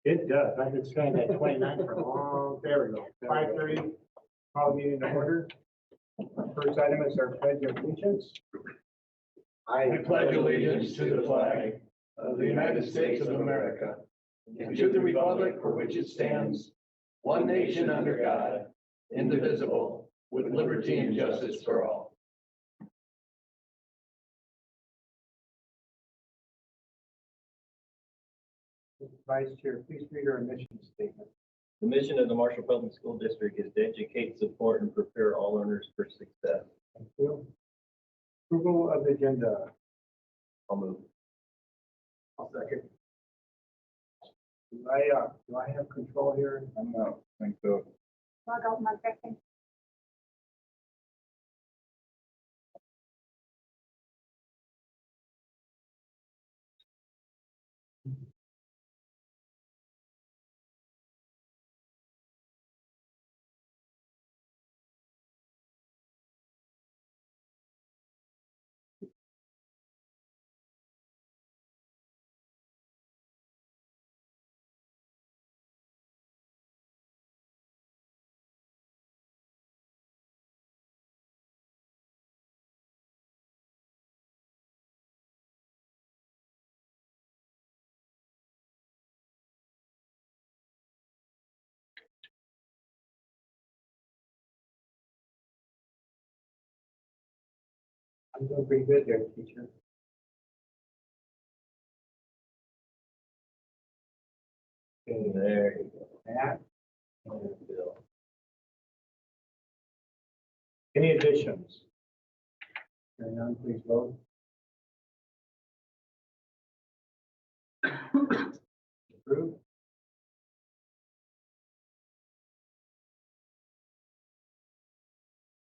It does. I've been saying that 29 for a long, there we go. 5:30, call the meeting to order. First item is our pledge of allegiance. I pledge allegiance to the flag of the United States of America and to the republic for which it stands, one nation under God, indivisible, with liberty and justice for all. Vice Chair, please read our mission statement. The mission of the Marshall Public School District is to educate, support, and prepare all learners for success. Thank you. Approval of the agenda. I'll move. I'll second. Do I have control here? I'm not. Thank you. Log out my second. I'm doing pretty good there, teacher. Okay, There you go. Matt, And Bill. any additions? Hearing none, please vote. Approved.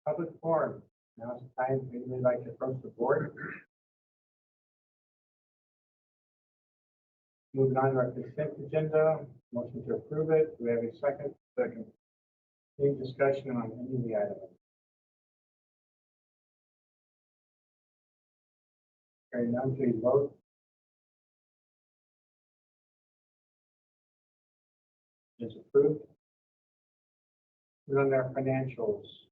Public forum. Now it's time for anybody like to approach the board. Moving on to our consent agenda, motion to approve it. Do we have a second? Second. Any discussion on any of the items? Hearing none, please vote. Is approved. Moving on to our financials.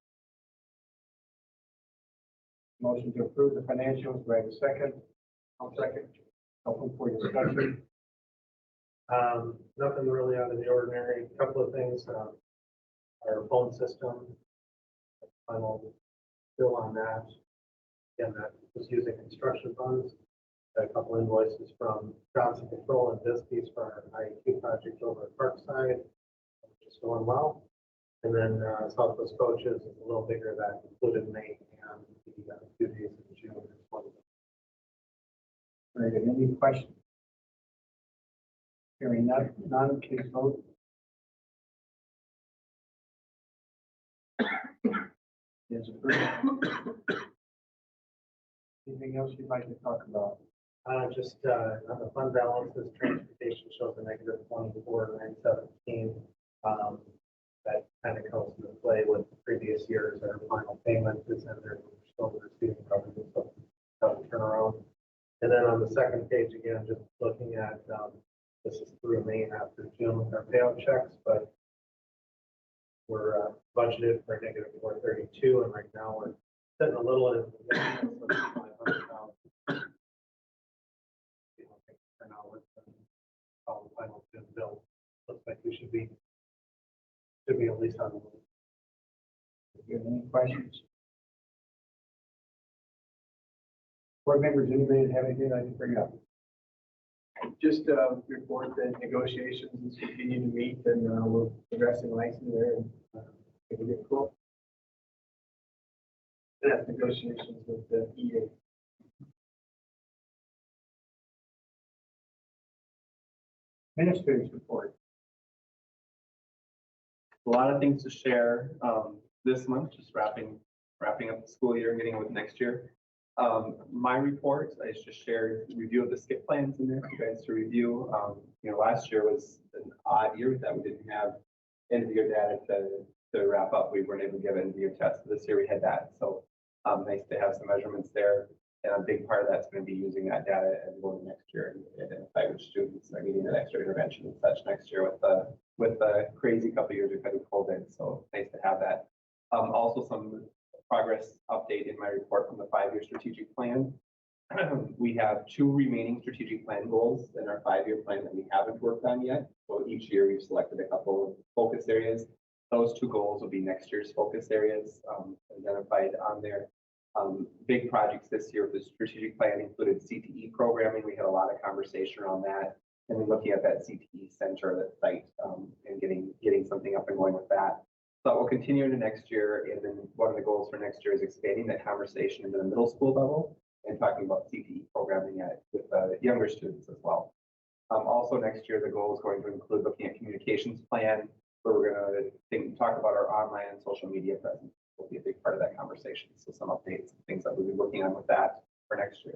Motion to approve the financials. Do I have a second? I'll second. Open for discussion. Nothing really out of the ordinary. Couple of things. Our phone system, final bill on that. Again, that was using construction funds. Got a couple invoices from Johnson Control and Dispies for our IEQ project over at Parkside, which is going well. And then Southwest Coaches is a little bigger, that included May and the 2 days in June as well. Very good. Any questions? Hearing none, please vote. Is approved. Anything else you'd like to talk about? Just on the fund balances, transportation shows a negative 24,917. That kind of comes into play with the previous years. Our final payment is in there. We're still receiving government turnaround. And then on the second page again, just looking at this is through May after June with our payout checks, but we're budgeted for negative 432, and right now we're sitting a little in the $500,000. For now, with all the final bill, looks like we should be at least on the move. Do you have any questions? Board members, anybody have anything I can bring up? Just report that negotiations continue to meet, and we're progressing nicely there, and it will get cool. That's negotiations with the EA. Administrators report. A lot of things to share this month, just wrapping up the school year and getting on with next year. My report, I just shared a review of the skip plans in there for you guys to review. Last year was an odd year that we didn't have end of year data to wrap up. We weren't able to give end of year tests. This year we had that. So nice to have some measurements there. And a big part of that's going to be using that data as well next year and identify which students are meeting and extra intervention and such next year with the crazy couple of years we've had with COVID. So nice to have that. Also some progress update in my report from the 5-year strategic plan. We have 2 remaining strategic plan goals in our 5-year plan that we haven't worked on yet. So each year we've selected a couple of focus areas. Those 2 goals will be next year's focus areas identified on there. Big projects this year with the strategic plan included CTE programming. We had a lot of conversation around that. And then looking at that CTE center, that site, and getting something up and going with that. So we'll continue into next year. And then one of the goals for next year is expanding that conversation into the middle school level and talking about CTE programming with younger students as well. Also next year, the goal is going to include looking at communications plan, where we're going to talk about our online and social media presence. Will be a big part of that conversation. So some updates and things that we'll be working on with that for next year.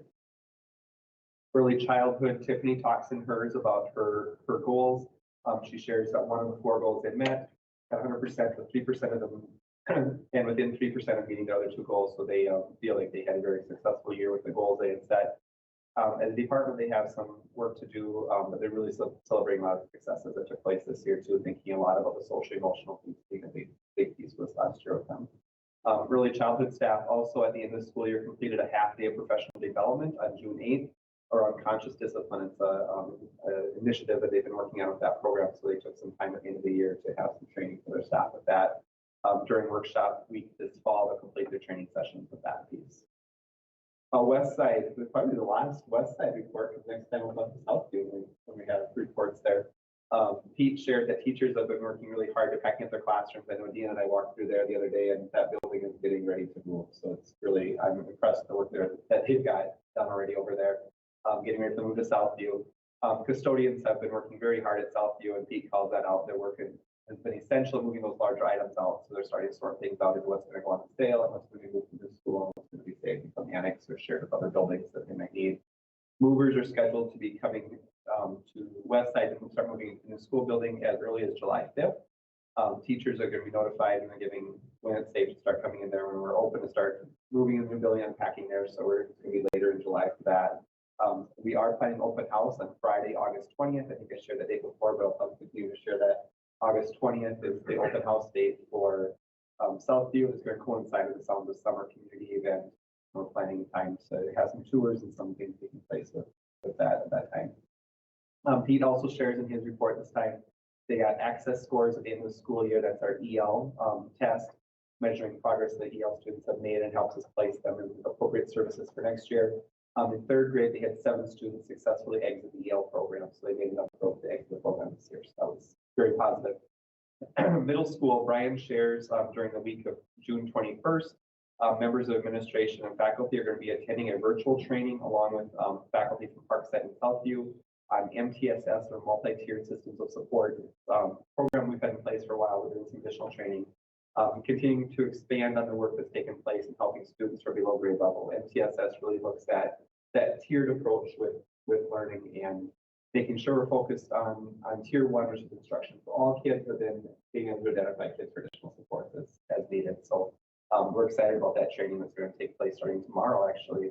Early childhood, Tiffany talks in hers about her goals. She shares that one of the 4 goals they met 100% with 3% of them, and within 3% of meeting the other 2 goals. So they feel like they had a very successful year with the goals they had set. As a department, they have some work to do, but they're really celebrating a lot of successes that took place this year too, thinking a lot about the social emotional piece being a big piece was last year with them. Early childhood staff also at the end of the school year completed a half day of professional development on June 8th around conscious discipline. It's an initiative that they've been working on with that program. So they took some time at the end of the year to have some training for their staff with that. During workshop week this fall, they'll complete their training sessions with that piece. West Side, probably the last West Side report, because next time we'll go to Southview when we have reports there. Pete shared that teachers have been working really hard to packing up their classrooms. I know Dean and I walked through there the other day, and that building is getting ready to move. So it's really, I'm impressed with the work there that they've got done already over there, getting ready to move to Southview. Custodians have been working very hard at Southview, and Pete calls that out. Their work has been essential moving those larger items out. So they're starting to sort things out into what's going to go on sale and what's going to be moved to the school and what's going to be saved from the annex or shared with other buildings that they might need. Movers are scheduled to be coming to West Side and start moving into the school building as early as July 5th. Teachers are going to be notified and giving when it's safe to start coming in there when we're open to start moving in the new building, unpacking there. So we're going to be later in July for that. We are planning open house on Friday, August 20th. I think I shared that date before, but I'll continue to share that. August 20th is the open house date for Southview. It's going to coincide with the Sounds of Summer community event. We're planning time to have some tours and some things taking place with that at that time. Pete also shares in his report this time, they got access scores at the end of the school year. That's our EL test, measuring progress that EL students have made and helps us place them in appropriate services for next year. In 3rd grade, they had 7 students successfully exit the EL program. So they made enough growth to exit the program this year. So that was very positive. Middle school, Brian shares during the week of June 21st, members of administration and faculty are going to be attending a virtual training along with faculty from Parkside and Southview on MTSS or multi-tiered systems of support. Program we've had in place for a while. We're doing some additional training, continuing to expand on the work that's taken place and helping students from below grade level. MTSS really looks at that tiered approach with learning and making sure we're focused on tier 1, which is instruction for all kids, but then being able to identify kids for additional support as needed. So we're excited about that training that's going to take place starting tomorrow, actually,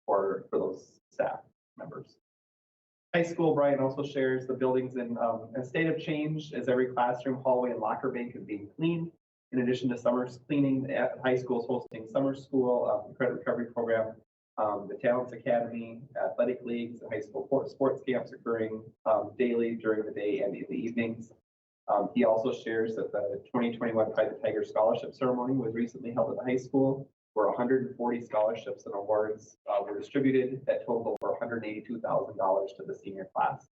for those staff members. High school, Brian also shares the buildings in a state of change as every classroom, hallway, and locker bank is being cleaned. In addition to summer cleaning, high school is hosting summer school, credit recovery program, the Talents Academy, athletic leagues, high school sports camps occurring daily during the day and in the evenings. He also shares that the 2021 Pride the Tiger Scholarship Ceremony was recently held at the high school, where 140 scholarships and awards were distributed that totaled over $182,000 to the senior class.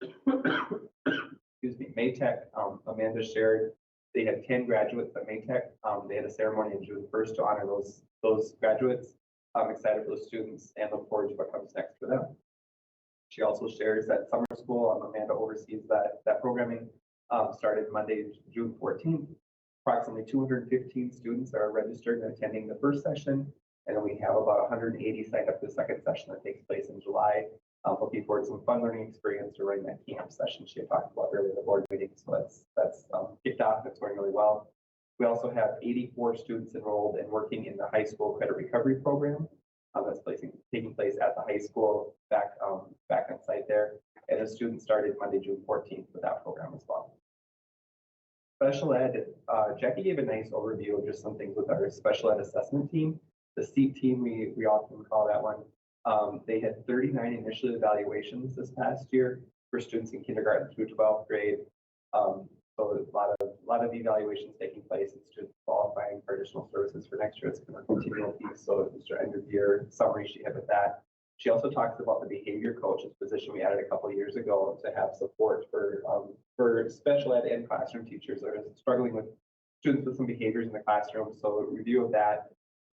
Excuse me, Maytech, Amanda shared they had 10 graduates at Maytech. They had a ceremony on June 1st to honor those graduates. I'm excited for the students and look forward to what comes next for them. She also shares that summer school, Amanda oversees that programming, started Monday, June 14th. Approximately 215 students are registered and attending the first session, and then we have about 180 signed up for the second session that takes place in July. Looking forward to some fun learning experience during that camp session she had talked about earlier at the board meeting. So that's kicked off. It's going really well. We also have 84 students enrolled and working in the high school credit recovery program that's taking place at the high school. back on site there. And the students started Monday, June 14th with that program as well. Special ed, Jackie gave a nice overview of just some things with our special ed assessment team. The SEAT team, we often call that one. They had 39 initial evaluations this past year for students in kindergarten through 12th grade. So a lot of evaluations taking place and students qualifying for additional services for next year. It's kind of a continual piece. So it's your end of year summary she had with that. She also talks about the behavior coaches position we added a couple of years ago to have support for special ed and classroom teachers that are struggling with students with some behaviors in the classroom. So a review of that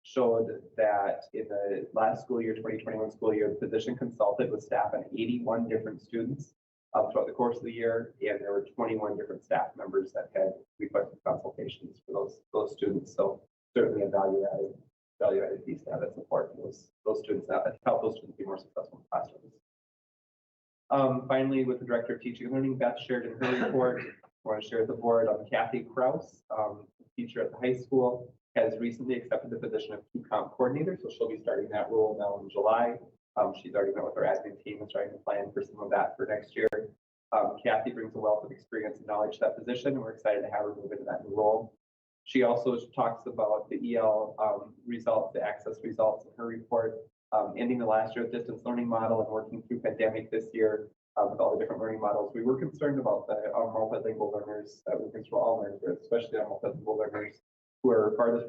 showed that in the last school year, 2021 school year, the position consulted with staff on 81 different students throughout the course of the year, and there were 21 different staff members that had requested consultations for those students. So certainly a value-added piece to have that support for those students, that help those students be more successful in classrooms. Finally, with the Director of Teaching and Learning, Beth shared in her report, I want to share with the board, Kathy Kraus, teacher at the high school, has recently accepted the position of QComp coordinator, so she'll be starting that role now in July. She's already met with our admin team and starting to plan for some of that for next year. Kathy brings a wealth of experience and knowledge to that position, and we're excited to have her move into that new role. She also talks about the EL results, the access results in her report, ending the last year with distance learning model and working through pandemic this year with all the different learning models. We were concerned about the multilingual learners, we're concerned about all learners, but especially our multilingual learners who are farthest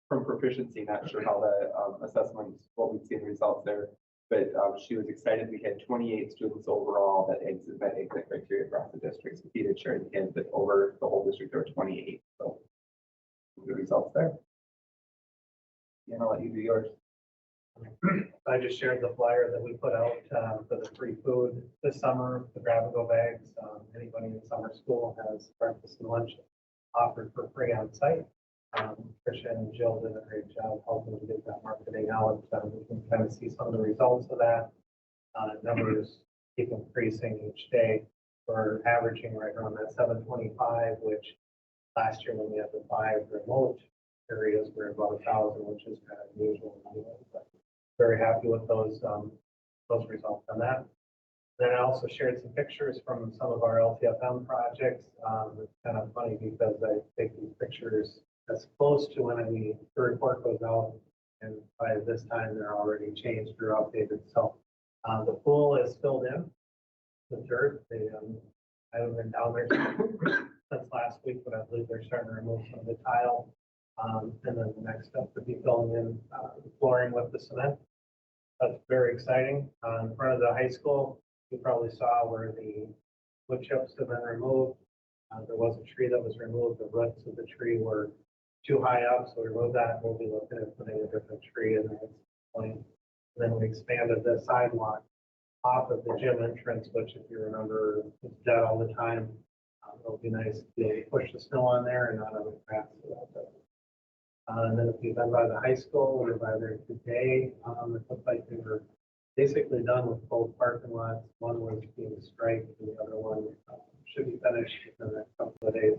from proficiency, not sure how the assessments, what we'd see in the results there. But she was excited. We had 28 students overall that met exit criteria across the district. So he did share the end that over the whole district there were 28. So good results there. Yeah, I'll let you do yours. I just shared the flyer that we put out for the free food this summer, the grab and go bags. Anybody in summer school has breakfast and lunch offered for free on site. Tricia and Jill did a great job helping to get that marketing out. We can kind of see some of the results of that. Numbers keep increasing each day. We're averaging right around that 725, which last year when we had the 5 remote areas, we're about 1,000, which is kind of unusual. But very happy with those results on that. Then I also shared some pictures from some of our LTFM projects. It's kind of funny because I take these pictures as close to when the report goes out, and by this time they're already changed or updated. So the pool is filled in with dirt. I haven't been down there since last week, but I believe they're starting to remove some of the tile. And then the next step would be filling in the flooring with the cement. That's very exciting. In front of the high school, you probably saw where the wood chips have been removed. There was a tree that was removed. The roots of the tree were too high up, so we removed that. We'll be looking at putting a different tree in there at some point. And then we expanded the sidewalk off of the gym entrance, which if you remember, it's dead all the time. It'll be nice to be able to push the snow on there and not on the grass. And then if you've been by the high school, we were by there today. It looked like they were basically done with both parking lots. One was being striped and the other one should be finished in the next couple of days.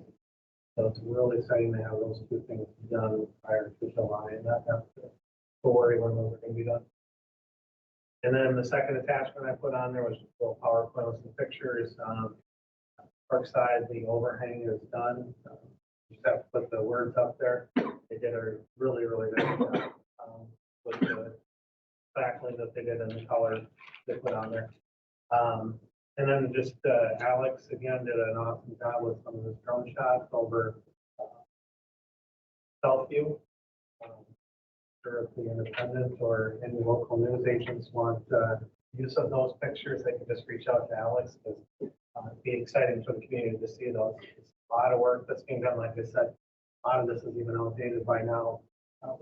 So it's really exciting to have those two things done prior to July and not have to worry when those are going to be done. And then the second attachment I put on there was just a little PowerPoint with some pictures. Parkside, the overhang is done. You just have to put the words up there. They did a really, really nice job with the backling that they did and the color they put on there. And then just Alex again did an awesome job with some of his drone shots over Southview. Sure if the Independent or any local news agents want use of those pictures, they can just reach out to Alex because it'd be exciting for the community to see those. It's a lot of work that's being done. Like I said, a lot of this is even outdated by now.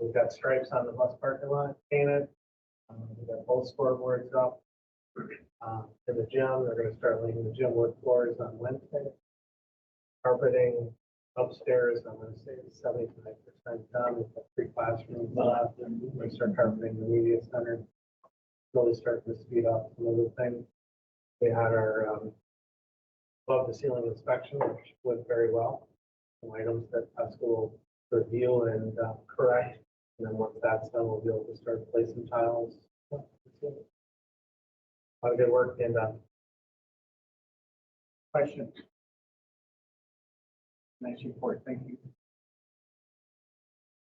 We've got stripes on the bus parking lot painted. We've got both scoreboards up. In the gym, they're going to start laying the gym wood floors on Wednesday. Carpeting upstairs, I'm going to say 75% done. We've got 3 classrooms left, and we're going to start carpeting the media center. Really starting to speed up some of the things. We had our above the ceiling inspection, which went very well. Some items that Pesco will review and correct. And then once that's done, we'll be able to start placing tiles. A lot of good work being done. Questions? Nice report, thank you.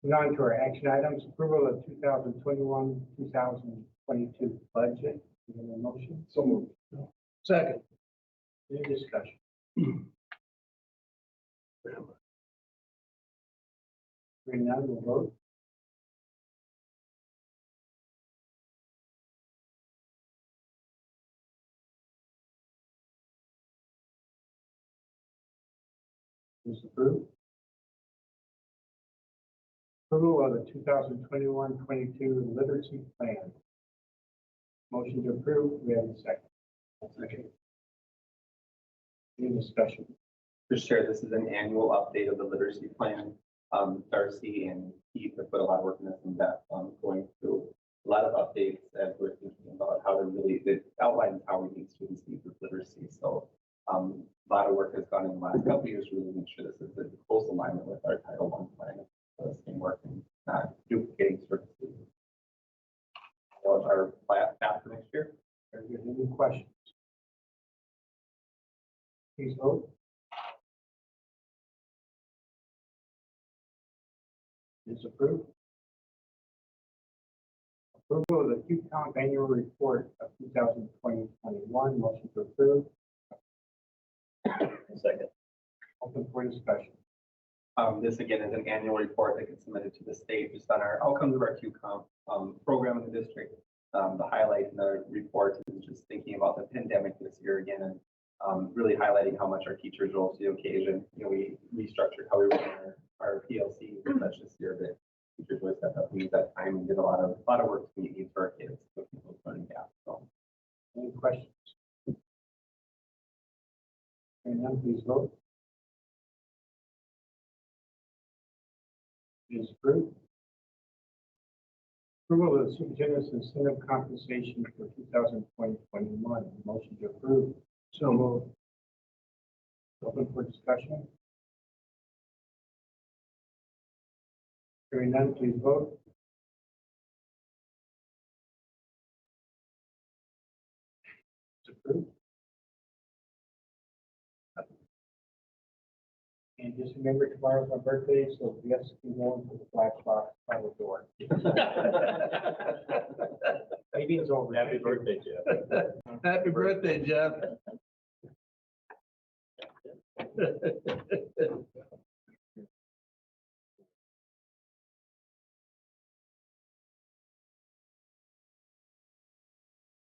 Moving on to our action items, approval of 2021, 2022 budget. Is there a motion? So moved. Second. Any discussion? Hearing none, we'll vote. Is approved. Approval of the 2021-22 literacy plan. Motion to approve, we have a second. Second. Any discussion? Just share, this is an annual update of the literacy plan. Darcy and Keith have put a lot of work in this and that, going through a lot of updates as we're thinking about how to really, it outlines how we need students need with literacy. So, a lot of work has gone in the last couple of years to really make sure this is in close alignment with our Title I plan. The same work and not duplicating services. So our path for next year. Very good. Any questions? Please vote. Is approved. Approval of the QComp annual report of 2020-21. Motion to approve. Second. Open for discussion. This again is an annual report that gets submitted to the state just on our outcomes of our QComp program in the district. The highlight in the report is just thinking about the pandemic this year again and really highlighting how much our teachers rose to the occasion. You know, we restructured how we run our PLC and such this year, but teachers really stepped up and used that time and did a lot of work to meet needs for our kids with those learning gaps. So Any questions? Hearing none, please vote. It is approved. Approval of the superintendent's incentive compensation for 2020-21. Motion to approve. So moved. Open for discussion. Hearing none, please vote. It's approved. And just remember, tomorrow's my birthday, so guests can go into the black box by the door. Meeting's over. Happy birthday, Jeff. Happy birthday, Jeff.